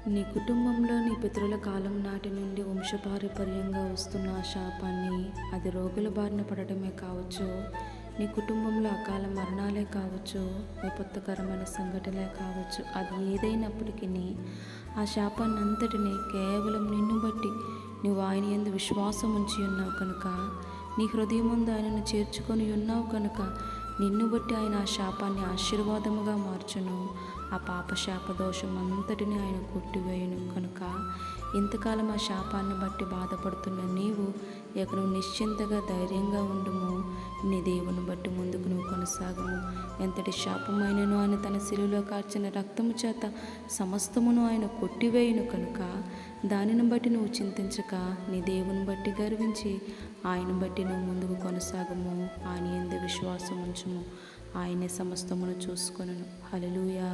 నీ కుటుంబంలో నీ పితరుల కాలం నాటి నుండి వంశపారంపర్యంగా వస్తున్న ఆ శాపాన్ని, అది రోగుల బారిన పడటమే కావచ్చు, నీ కుటుంబంలో అకాల మరణాలే కావచ్చు, విపత్తుకరమైన సంఘటనలే కావచ్చు, అది ఏదైనప్పటికీ ఆ శాపాన్ని అంతటినీ కేవలం నిన్ను బట్టి నువ్వు ఆయన యందు విశ్వాసం ఉంచి ఉన్నావు కనుక, నీ హృదయం ముందు ఆయనను చేర్చుకొని ఉన్నావు కనుక, నిన్ను బట్టి ఆయన ఆ శాపాన్ని ఆశీర్వాదముగా మార్చును. ఆ పాప శాప దోషం అంతటిని ఆయన కొట్టివేయును కనుక, ఇంతకాలం ఆ శాపాన్ని బట్టి బాధపడుతున్న నీవు ఇక నువ్వు నిశ్చింతగా ధైర్యంగా ఉండుము. నీ దేవుని బట్టి ముందుకు నువ్వు కొనసాగము. ఎంతటి శాపమైనను ఆయన తన శిలువలో కార్చిన రక్తము చేత సమస్తమును ఆయన కొట్టివేయును కనుక, దానిని బట్టి నువ్వు చింతించక నీ దేవుని బట్టి గర్వించి ఆయన బట్టి నువ్వు ముందుకు కొనసాగము. ఆయన యందు విశ్వాసం ఉంచుము. ఆయనే సమస్తమును చూసుకొనును. హల్లెలూయా.